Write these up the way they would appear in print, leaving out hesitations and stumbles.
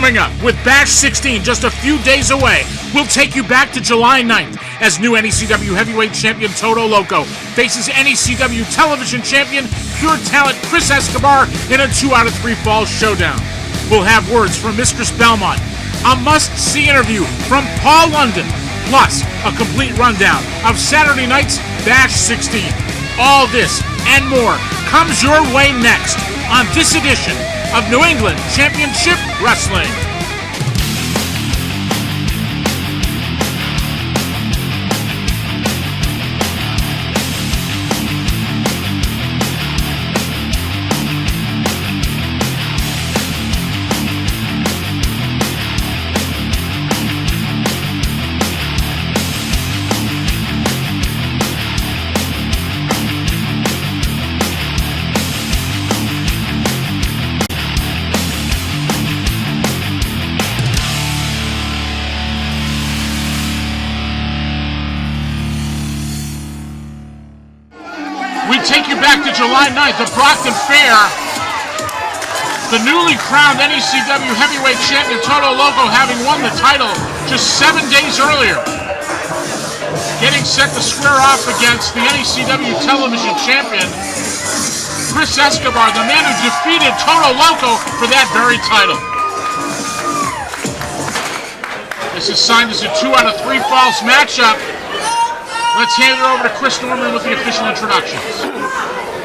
Coming up, with Bash 16 just a few days away, we'll take you back to July 9th as new NECW Heavyweight Champion Todo Loco faces NECW Television Champion Pure Talent Chris Escobar in a 2 out of 3 falls showdown. We'll have words from Mistress Belmont, a must-see interview from Paul London, plus a complete rundown of Saturday night's Bash 16. All this and more comes your way next on this edition of New England Championship Wrestling. Take you back to July 9th at Brockton Fair. The newly crowned NECW Heavyweight Champion Todo Loco having won the title just 7 days earlier. Getting set to square off against the NECW Television Champion, Chris Escobar, the man who defeated Todo Loco for that very title. This is signed as a 2 out of 3 falls matchup. Let's hand it over to Chris Norman with the official introductions.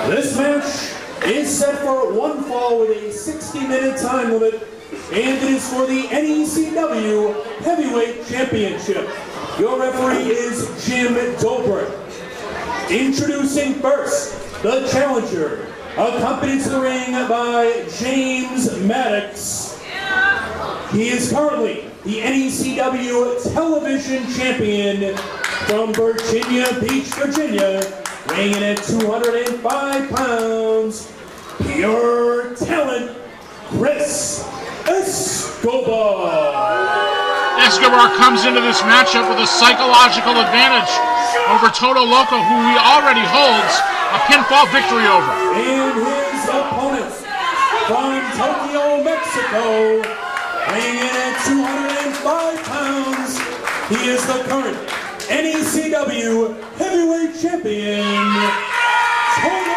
This match is set for 1 fall with a 60-minute time limit, and it is for the NECW Heavyweight Championship. Your referee is Jim Dobrik. Introducing first, the challenger, accompanied to the ring by James Maddox. He is currently the NECW Television Champion from Virginia Beach, Virginia, weighing in at 205 pounds, Pure Talent, Chris Escobar. Escobar comes into this matchup with a psychological advantage over Todo Loco, who he already holds a pinfall victory over. And his opponent from Tokyo, Mexico, weighing in at 205 pounds, he is the current NECW Heavyweight Champion, Todo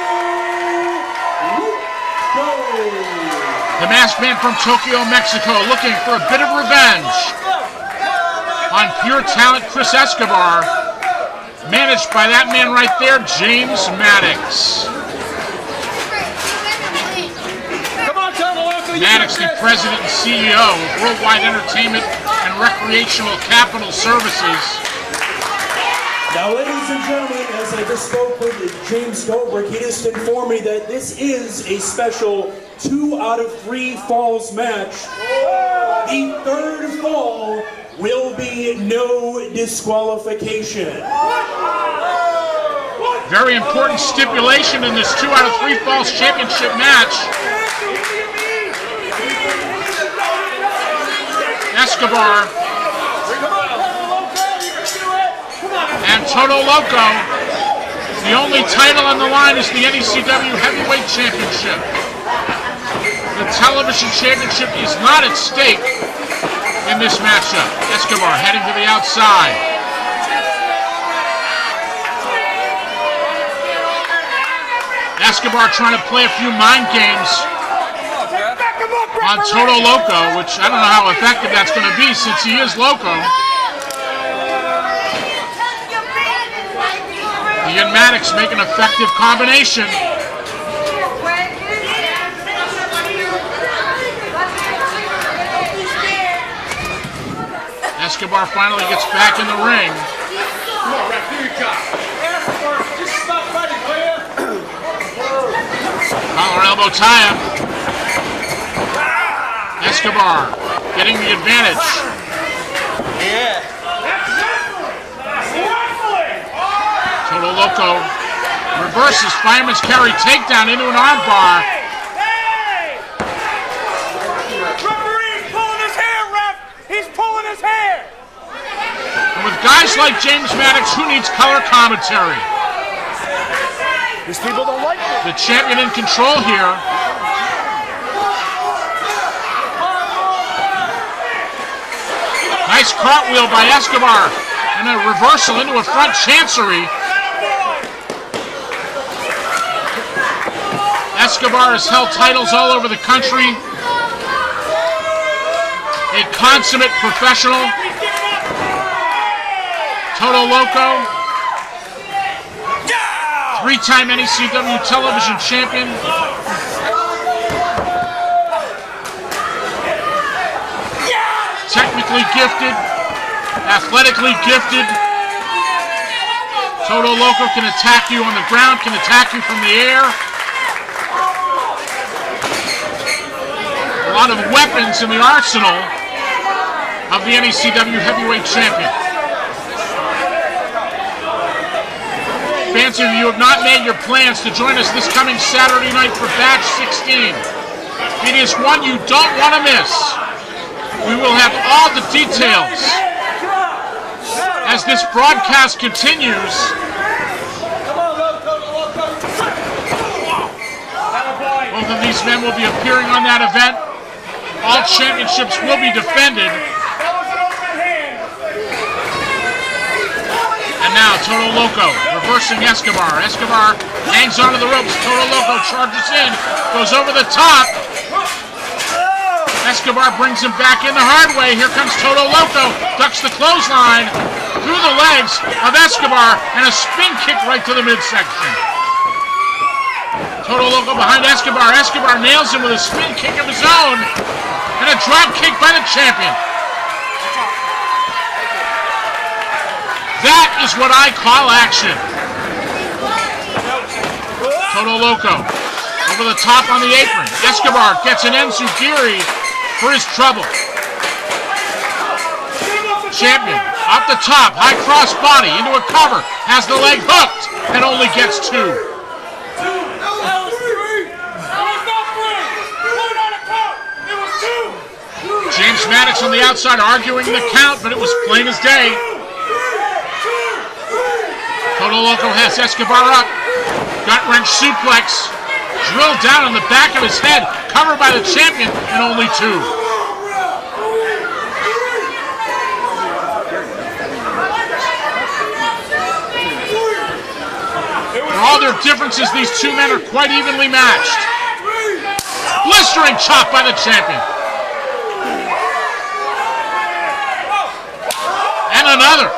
Loco. The masked man from Tokyo, Mexico, looking for a bit of revenge on Pure Talent Chris Escobar, managed by that man right there, James Maddox. Maddox, the president and CEO of Worldwide Entertainment and Recreational Capital Services. Now, ladies and gentlemen, as I just spoke with James Dobrik, he just informed me that this is a special 2 out of 3 falls match. The third fall will be no disqualification. Very important stipulation in this 2 out of 3 falls championship match. Escobar and Todo Loco. The only title on the line is the NECW Heavyweight Championship. The Television Championship is not at stake in this matchup. Escobar heading to the outside. Escobar trying to play a few mind games on Todo Loco, which I don't know how effective that's going to be since he is Loco. He and Maddox make an effective combination. Escobar finally gets back in the ring. Collar elbow tie-up. Escobar getting the advantage. Yeah. Todo Loco reverses fireman's carry takedown into an armbar. Referee pulling his hair, ref. He's pulling his hair. And with guys like James Maddox, who needs color commentary? These people don't like it. The champion in control here. Nice cartwheel by Escobar and a reversal into a front chancery. Escobar has held titles all over the country. A consummate professional. Todo Loco, three-time NECW Television Champion. Technically gifted, athletically gifted. Todo Loco can attack you on the ground, can attack you from the air. A lot of weapons in the arsenal of the NECW Heavyweight Champion. Fans of you have not made your plans to join us this coming Saturday night for Batch 16. It is one you don't want to miss. We will have all the details as this broadcast continues. Both of these men will be appearing on that event. All championships will be defended. And now Todo Loco reversing Escobar. Escobar hangs onto the ropes. Todo Loco charges in, goes over the top. Escobar brings him back in the hard way. Here comes Todo Loco, ducks the clothesline through the legs of Escobar and a spin kick right to the midsection. Todo Loco behind Escobar. Escobar nails him with a spin kick of his own and a drop kick by the champion. That is what I call action. Todo Loco over the top on the apron. Escobar gets an enziguri for his trouble. Champion up the top, high cross body into a cover, has the leg hooked and only gets two. James Maddox on the outside arguing the count, but it was plain as day. Todo Loco has Escobar up. Gut wrench suplex. Drilled down on the back of his head. Covered by the champion and only two. For all their differences, these two men are quite evenly matched. Blistering chop by the champion. And another.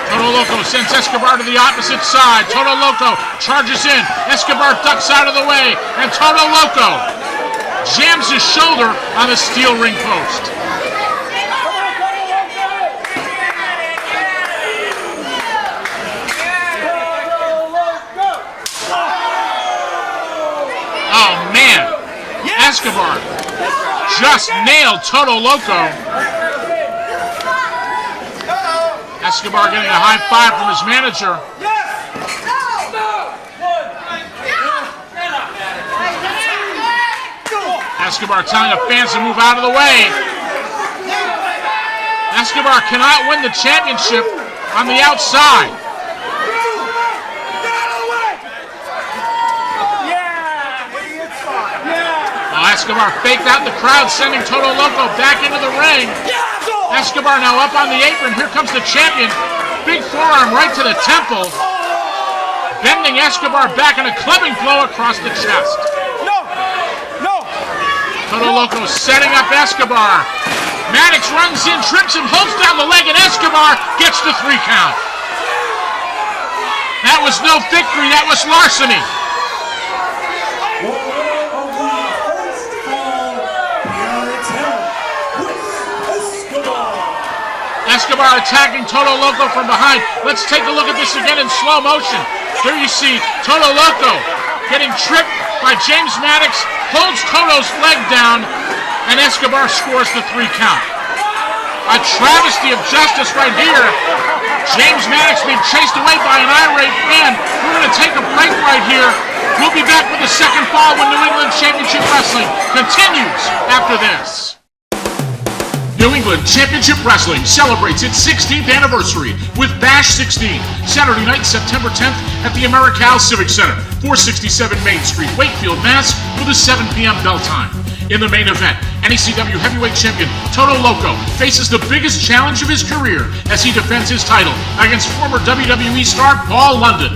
Todo Loco sends Escobar to the opposite side. Todo Loco charges in. Escobar ducks out of the way. And Todo Loco jams his shoulder on the steel ring post. Oh man, Escobar just nailed Todo Loco. Escobar getting a high five from his manager. Escobar telling the fans to move out of the way. Escobar cannot win the championship on the outside. Escobar faked out the crowd, sending Todo Loco back into the ring. Escobar now up on the apron. Here comes the champion. Big forearm right to the temple. Bending Escobar back in a clubbing blow across the chest. Todo Loco setting up Escobar. Maddox runs in, trips him, holds down the leg, and Escobar gets the 3 count. That was no victory, that was larceny. Escobar attacking Todo Loco from behind. Let's take a look at this again in slow motion. Here you see Todo Loco getting tripped by James Maddox, holds Todo's leg down, and Escobar scores the 3 count. A travesty of justice right here. James Maddox being chased away by an irate fan. We're going to take a break right here. We'll be back with the second fall when New England Championship Wrestling continues after this. New England Championship Wrestling celebrates its 16th anniversary with Bash 16, Saturday night, September 10th at the Americal Civic Center, 467 Main Street, Wakefield, Mass, with a 7 p.m. bell time. In the main event, NECW Heavyweight Champion Todo Loco faces the biggest challenge of his career as he defends his title against former WWE star Paul London.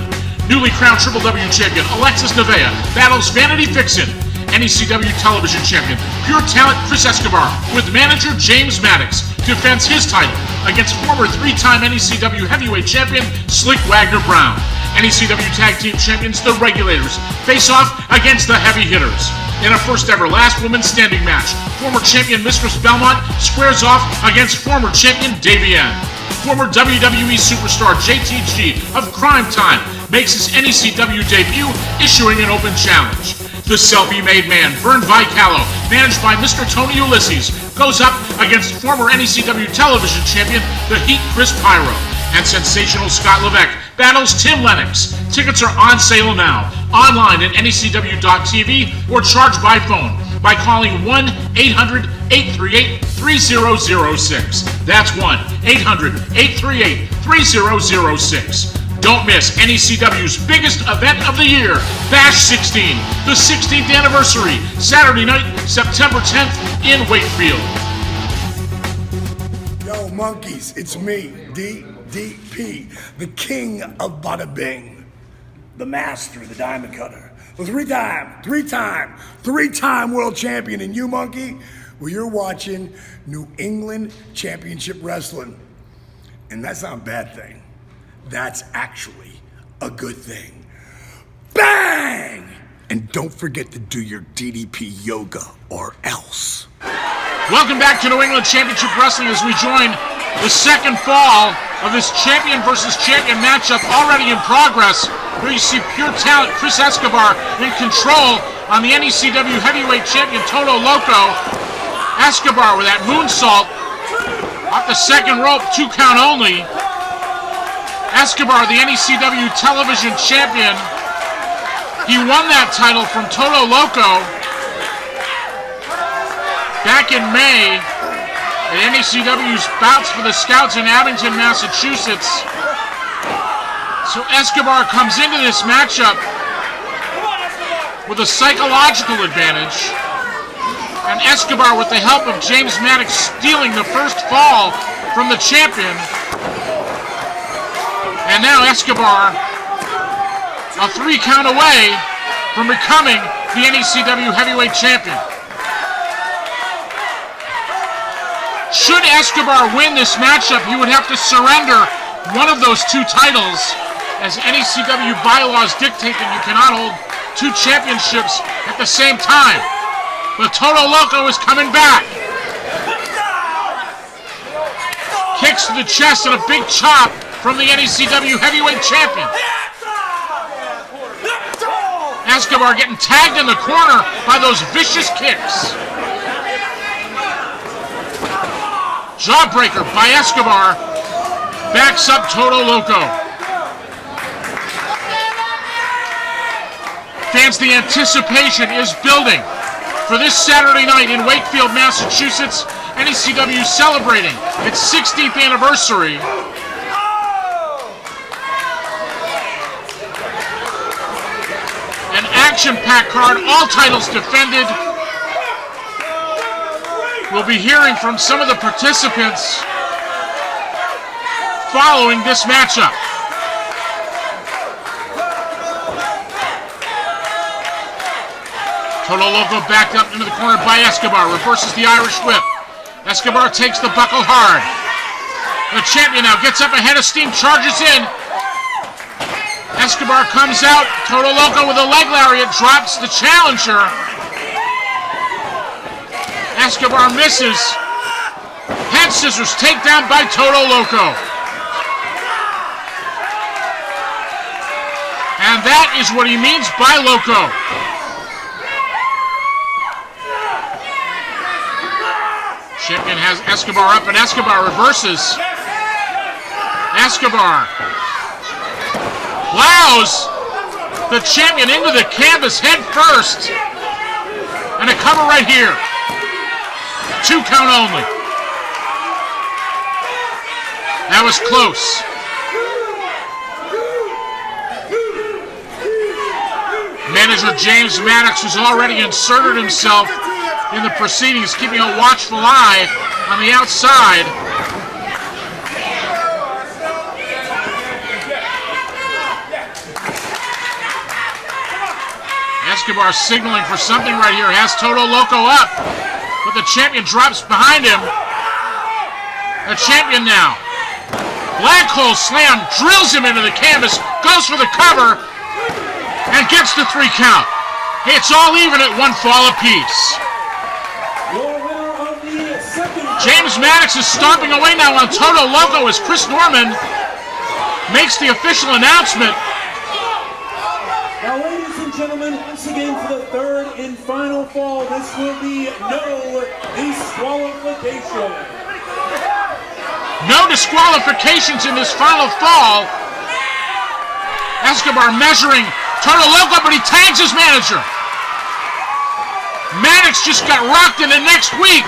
Newly crowned Triple W Champion Alexis Nevaeh battles Vanity Vixen. NECW Television Champion Pure Talent Chris Escobar with manager James Maddox defends his title against former three-time NECW Heavyweight Champion Slick Wagner Brown. NECW Tag Team Champions The Regulators face off against the Heavy Hitters. In a first ever last woman standing match, former champion Mistress Belmont squares off against former champion Davienne. Former WWE superstar JTG of Crime Time makes his NECW debut, issuing an open challenge. The selfie-made man, Vern Vicalo, managed by Mr. Tony Ulysses, goes up against former NECW Television Champion The Heat Chris Pyro. And sensational Scott Levesque battles Tim Lennox. Tickets are on sale now, online at NECW.tv or charged by phone by calling 1-800-838-3006. That's 1-800-838-3006. Don't miss NECW's biggest event of the year, Bash 16, the 16th anniversary, Saturday night, September 10th in Wakefield. Yo, monkeys, it's me, DDP, the king of Bada Bing, the master, the diamond cutter, the three-time world champion. And you, monkey, well, you're watching New England Championship Wrestling. And that's not a bad thing. That's actually a good thing. Bang! And don't forget to do your DDP yoga or else. Welcome back to New England Championship Wrestling as we join the second fall of this champion versus champion matchup already in progress. Here you see Pure Talent Chris Escobar in control on the NECW Heavyweight Champion Todo Loco. Escobar with that moonsault off the second rope, 2 count only. Escobar, the NECW Television Champion. He won that title from Todo Loco back in May at NECW's Bouts for the Scouts in Abington, Massachusetts. So Escobar comes into this matchup with a psychological advantage. And Escobar, with the help of James Maddox, stealing the first fall from the champion. And now Escobar, a 3 count away from becoming the NECW Heavyweight Champion. Should Escobar win this matchup, he would have to surrender one of those 2 titles, as NECW bylaws dictate that you cannot hold 2 championships at the same time. But Todo Loco is coming back. Kicks to the chest and a big chop from the NECW Heavyweight Champion. Escobar getting tagged in the corner by those vicious kicks. Jawbreaker by Escobar backs up Todo Loco. Fans, the anticipation is building for this Saturday night in Wakefield, Massachusetts. NECW celebrating its 16th anniversary. An action-packed card, all titles defended. We'll be hearing from some of the participants following this matchup. Todo Loco backed up into the corner by Escobar, reverses the Irish whip. Escobar takes the buckle hard. The champion now gets up ahead of steam, charges in. Escobar comes out. Todo Loco with a leg lariat drops the challenger. Escobar misses. Head scissors takedown by Todo Loco. And that is what he means by Loco. Champion has Escobar up and Escobar reverses. Escobar plows the champion into the canvas head first. And a cover right here. 2 count only. That was close. Manager James Maddox has already inserted himself in the proceedings, keeping a watchful eye on the outside. Escobar signaling for something right here. Has Todo Loco up, but the champion drops behind him. The champion now. Black hole slam, drills him into the canvas, goes for the cover, and gets the 3 count. It's all even at 1 fall apiece. James Maddox is stomping away now on Todo Loco as Chris Norman makes the official announcement. Now, ladies and gentlemen, once again for the 3rd and final fall, this will be no disqualification. No disqualifications in this final fall. Escobar measuring Todo Loco, but he tags his manager. Maddox just got rocked in the next week.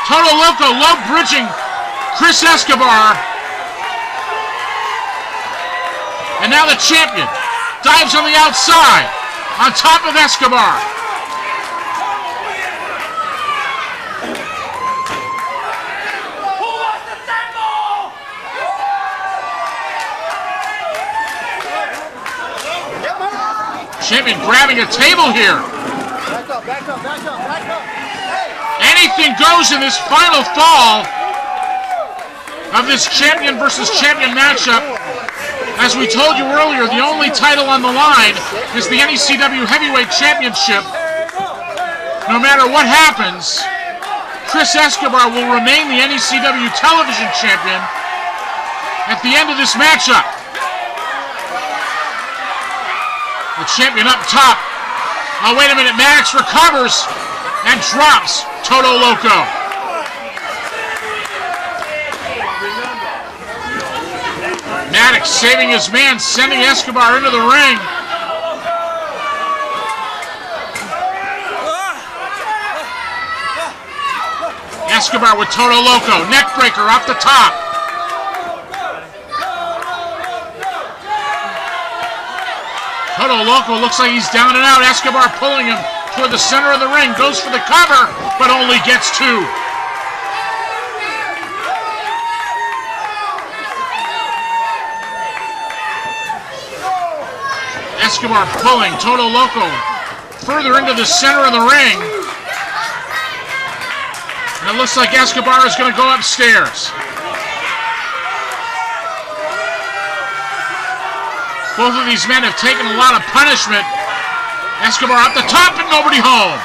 Todo Loco low bridging Chris Escobar. And now the champion dives on the outside on top of Escobar. Champion grabbing a table here. Back up, back up, back up, back up. Anything goes in this final fall of this champion versus champion matchup. As we told you earlier, the only title on the line is the NECW Heavyweight Championship. No matter what happens, Chris Escobar will remain the NECW Television Champion at the end of this matchup. The champion up top. Oh, wait a minute. Maddox recovers and drops Todo Loco. Maddox saving his man, sending Escobar into the ring. Escobar with Todo Loco. Neckbreaker off the top. Todo Loco looks like he's down and out. Escobar pulling him toward the center of the ring. Goes for the cover, but only gets 2. Escobar pulling Todo Loco further into the center of the ring. And it looks like Escobar is going to go upstairs. Both of these men have taken a lot of punishment. Escobar up the top and nobody home.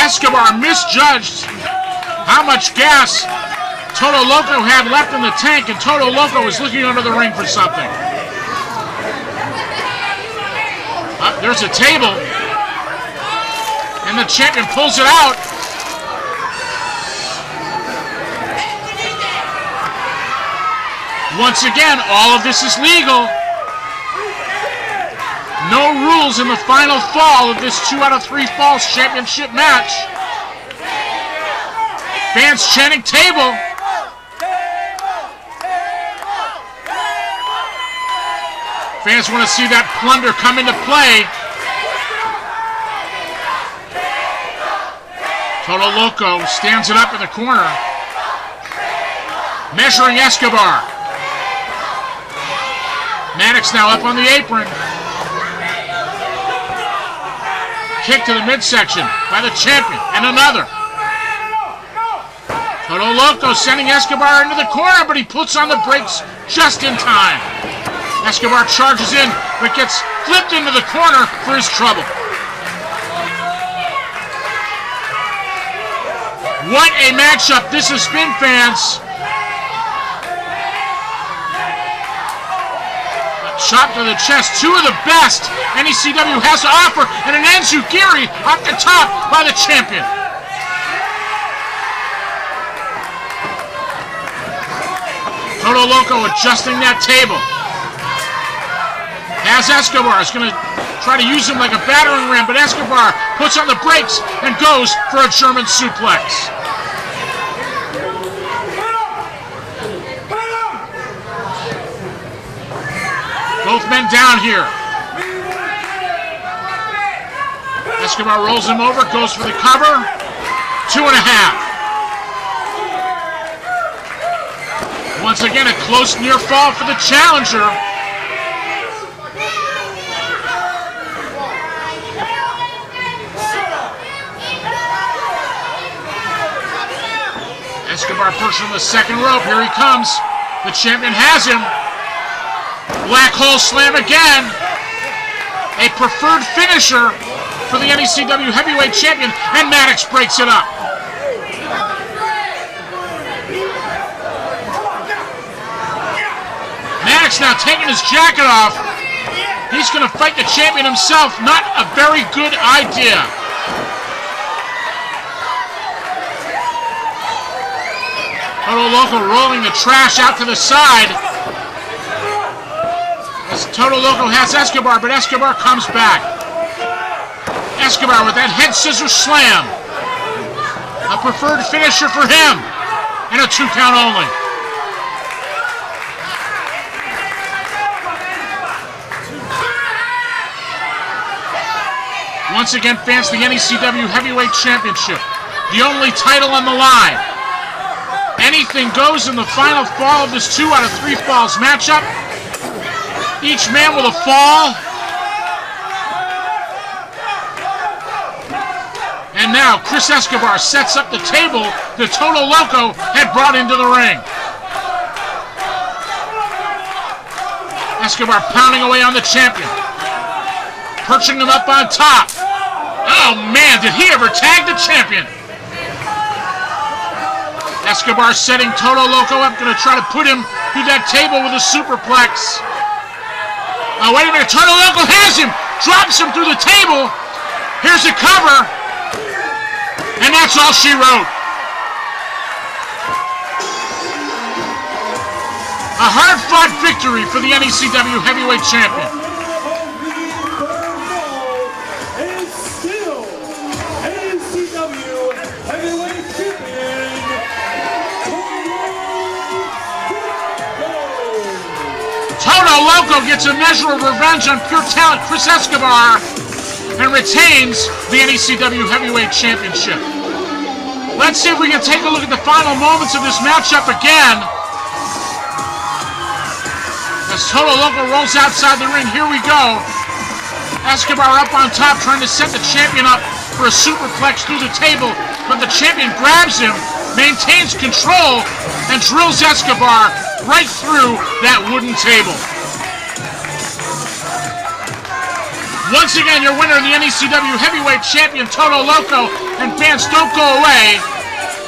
Escobar misjudged how much gas Todo Loco had left in the tank, and Todo Loco was looking under the ring for something. There's a table, and the champion pulls it out. Once again, all of this is legal. No rules in the final fall of this 2 out of 3 falls championship match. Fans chanting table. Fans want to see that plunder come into play. Todo Loco stands it up in the corner. Measuring Escobar. Maddox now up on the apron. Kick to the midsection by the champion, and another. Todo Loco sending Escobar into the corner, but he puts on the brakes just in time. Escobar charges in, but gets flipped into the corner for his trouble. What a matchup this has been, fans. Shot to the chest, 2 of the best NECW has to offer, and an Enzugiri off the top by the champion. Todo Loco adjusting that table. As Escobar is going to try to use him like a battering ram, but Escobar puts on the brakes and goes for a German suplex. Both men down here. Escobar rolls him over, goes for the cover. 2.5. Once again, a close near fall for the challenger. Escobar pushed on the second rope. Here he comes. The champion has him. Black hole slam again. A preferred finisher for the NECW Heavyweight Champion, and Maddox breaks it up. Maddox now taking his jacket off. He's going to fight the champion himself. Not a very good idea. Todo Loco rolling the trash out to the side. As Todo Loco has Escobar, but Escobar comes back. Escobar with that head scissors slam. A preferred finisher for him. And a 2 count only. Once again, fans, the NECW Heavyweight Championship. The only title on the line. Anything goes in the final fall of this 2 out of 3 falls matchup. Each man with a fall. And now Chris Escobar sets up the table that Todo Loco had brought into the ring. Escobar pounding away on the champion. Perching him up on top. Oh man, did he ever tag the champion? Escobar setting Todo Loco up, going to try to put him through that table with a superplex. Oh, wait a minute, Todo Loco has him! Drops him through the table. Here's the cover. And that's all she wrote. A hard-fought victory for the NECW Heavyweight Champion. And still, NECW Heavyweight Champion, Todo Loco gets a measure of revenge on pure talent Chris Escobar and retains the NECW Heavyweight Championship. Let's see if we can take a look at the final moments of this matchup again. As Todo Loco rolls outside the ring, here we go. Escobar up on top trying to set the champion up for a superplex through the table, but the champion grabs him, maintains control, and drills Escobar right through that wooden table. Once again, your winner, the NECW Heavyweight Champion, Todo Loco, and fans, don't go away.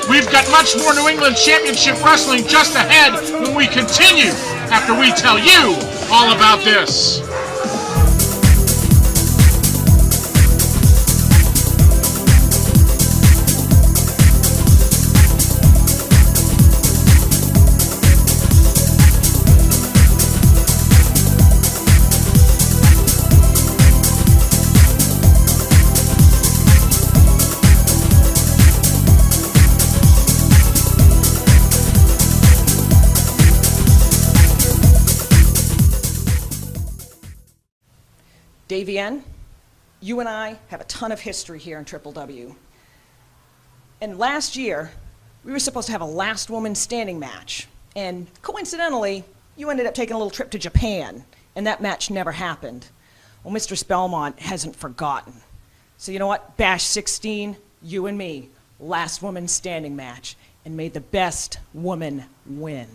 We've got much more New England Championship Wrestling just ahead when we continue after we tell you all about this. Davienne, you and I have a ton of history here in Triple W. And last year, we were supposed to have a last woman standing match. And coincidentally, you ended up taking a little trip to Japan, and that match never happened. Well, Mistress Belmont hasn't forgotten. So you know what? Bash 16, you and me, last woman standing match. And may the best woman win.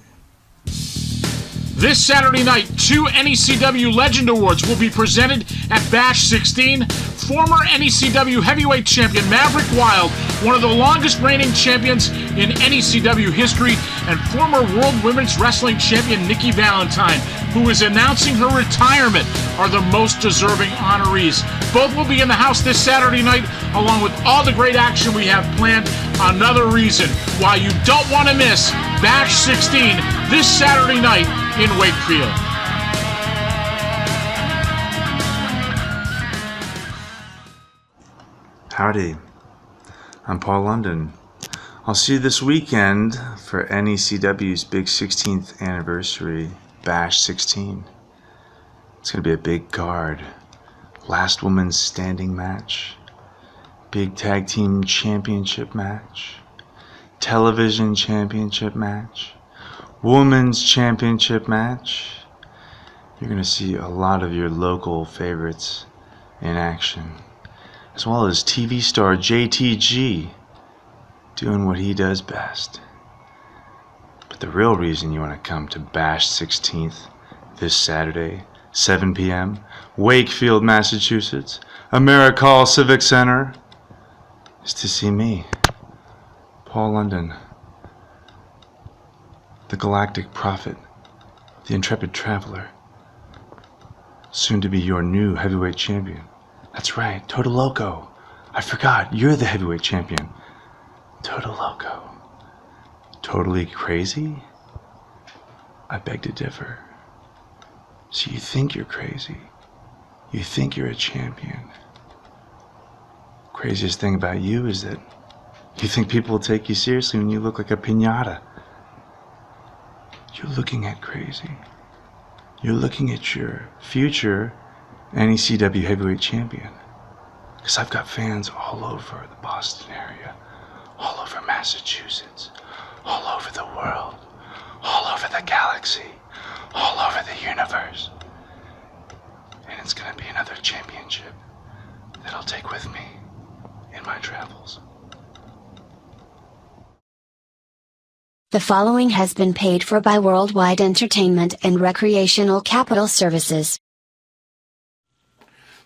This Saturday night, 2 NECW Legend Awards will be presented at Bash 16. Former NECW Heavyweight Champion Maverick Wild, one of the longest reigning champions in NECW history, and former World Women's Wrestling Champion Nikki Valentine, who is announcing her retirement, are the most deserving honorees. Both will be in the house this Saturday night, along with all the great action we have planned. Another reason why you don't want to miss Bash 16 this Saturday night in Wakefield. Howdy, I'm Paul London. I'll see you this weekend for NECW's big 16th anniversary, Bash 16. It's going to be a big card. Last woman standing match. big tag team championship match, television championship match, women's championship match. You're going to see a lot of your local favorites in action, as well as TV star JTG doing what he does best. But the real reason you want to come to Bash 16th this Saturday, 7 p.m., Wakefield, Massachusetts, AmeriHall Civic Center, is to see me, Paul London, the Galactic Prophet, the Intrepid Traveler, soon to be your new heavyweight champion. That's right, Todo Loco. I forgot, you're the heavyweight champion. Todo Loco. Totally crazy? I beg to differ. So you think you're crazy. You think you're a champion. Craziest thing about you is that you think people will take you seriously when you look like a piñata. You're looking at crazy. You're looking at your future NECW Heavyweight Champion. Because I've got fans all over the Boston area, all over Massachusetts, all over the world, all over the galaxy, all over the universe. And it's going to be another championship that I'll take with me in my travels. The following has been paid for by Worldwide Entertainment and Recreational Capital Services.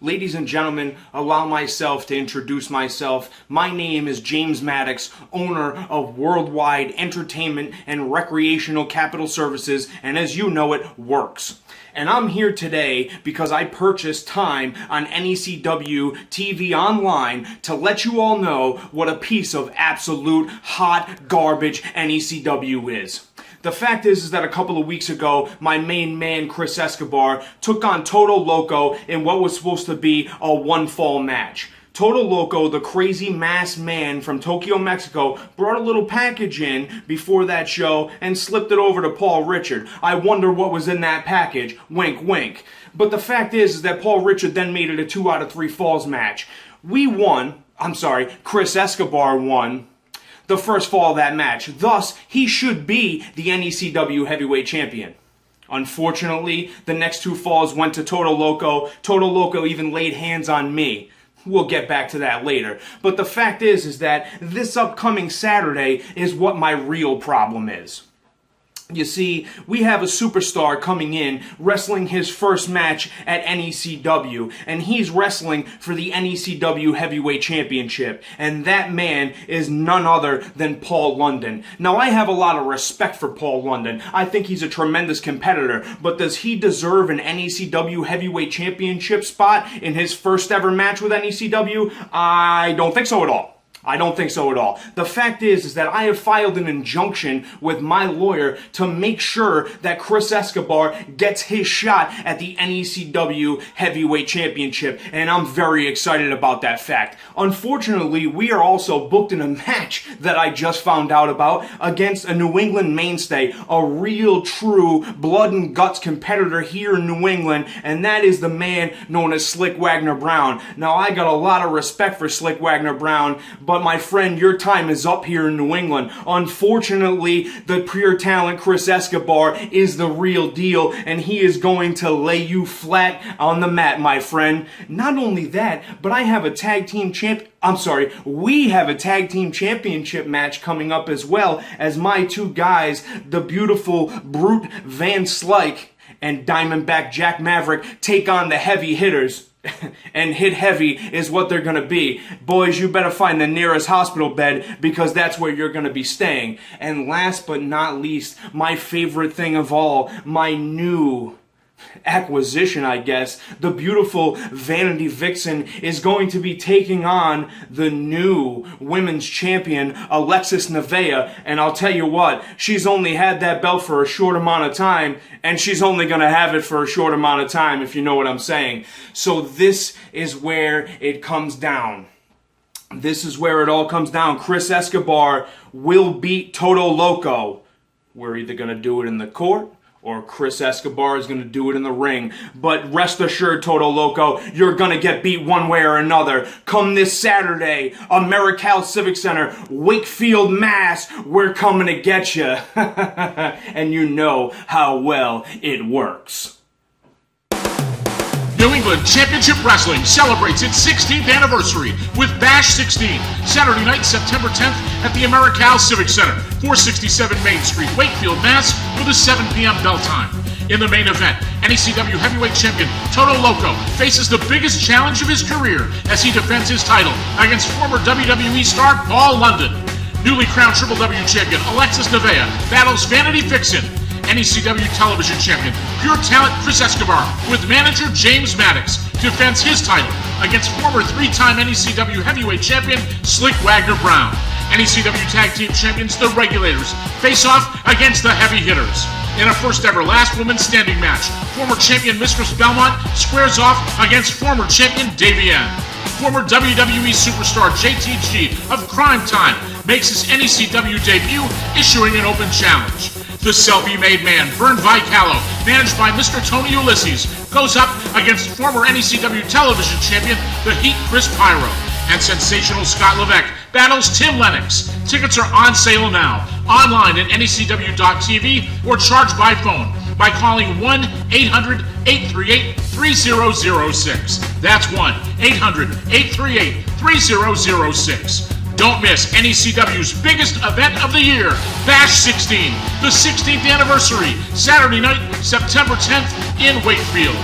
Ladies and gentlemen, allow myself to introduce myself. My name is James Maddox, owner of Worldwide Entertainment and Recreational Capital Services, and as you know, it works. And I'm here today because I purchased time on NECW TV Online to let you all know what a piece of absolute hot garbage NECW is. The fact is that a couple of weeks ago, my main man, Chris Escobar, took on Todo Loco in what was supposed to be a one-fall match. Todo Loco, the crazy masked man from Tokyo, Mexico, brought a little package in before that show and slipped it over to Paul Richard. I wonder what was in that package. Wink, wink. But the fact is that Paul Richard then made it a 2 out of 3 falls match. Chris Escobar won the first fall of that match. Thus, he should be the NECW Heavyweight Champion. Unfortunately, the next 2 falls went to Todo Loco. Todo Loco even laid hands on me. We'll get back to that later. But the fact is that this upcoming Saturday is what my real problem is. You see, we have a superstar coming in, wrestling his first match at NECW, and he's wrestling for the NECW Heavyweight Championship, and that man is none other than Paul London. Now, I have a lot of respect for Paul London. I think he's a tremendous competitor, but does he deserve an NECW Heavyweight Championship spot in his first ever match with NECW? I don't think so at all. I don't think so at all. The fact is that I have filed an injunction with my lawyer to make sure that Chris Escobar gets his shot at the NECW Heavyweight Championship, and I'm very excited about that fact. Unfortunately, we are also booked in a match that I just found out about against a New England mainstay, a real true blood and guts competitor here in New England, and that is the man known as Slick Wagner Brown. Now, I got a lot of respect for Slick Wagner Brown, but my friend, your time is up here in New England. Unfortunately, the pure talent Chris Escobar is the real deal, and he is going to lay you flat on the mat, my friend. Not only that, but we have a tag team championship match coming up as well, as my 2 guys, the beautiful Brute Van Slyke and Diamondback Jack Maverick, take on the heavy hitters. And hit heavy is what they're going to be. Boys, you better find the nearest hospital bed, because that's where you're going to be staying. And last but not least, my favorite thing of all, my new acquisition, I guess, the beautiful Vanity Vixen is going to be taking on the new women's champion, Alexis Nevaeh, and I'll tell you what, she's only had that belt for a short amount of time, and she's only going to have it for a short amount of time, if you know what I'm saying. So this is where it comes down. This is where it all comes down. Chris Escobar will beat Todo Loco. We're either going to do it in the court, or Chris Escobar is going to do it in the ring. But rest assured, Todo Loco, you're going to get beat one way or another. Come this Saturday, AmeriCal Civic Center, Wakefield, Mass. We're coming to get you. And you know how well it works. New England Championship Wrestling celebrates its 16th anniversary with Bash 16, Saturday night, September 10th at the AmeriCal Civic Center, 467 Main Street, Wakefield, Mass, with a 7 p.m. bell time. In the main event, NECW Heavyweight Champion Todo Loco faces the biggest challenge of his career as he defends his title against former WWE star Paul London. Newly crowned Triple W Champion Alexis Nevaeh battles Vanity Vixen. NECW Television Champion Pure Talent Chris Escobar with manager James Maddox defends his title against former 3-time NECW Heavyweight Champion Slick Wagner Brown. NECW Tag Team Champions The Regulators face off against the Heavy Hitters. In a first ever last woman standing match, former champion Mistress Belmont squares off against former champion Davienne. Former WWE superstar JTG of Crime Time makes his NECW debut, issuing an open challenge. The selfie-made man, Vern Vicalo, managed by Mr. Tony Ulysses, goes up against former NECW Television Champion, the Heat Chris Pyro. And sensational Scott Levesque battles Tim Lennox. Tickets are on sale now, online at necw.tv, or charged by phone by calling 1-800-838-3006. That's 1-800-838-3006. Don't miss NECW's biggest event of the year, Bash 16, the 16th anniversary, Saturday night, September 10th in Wakefield.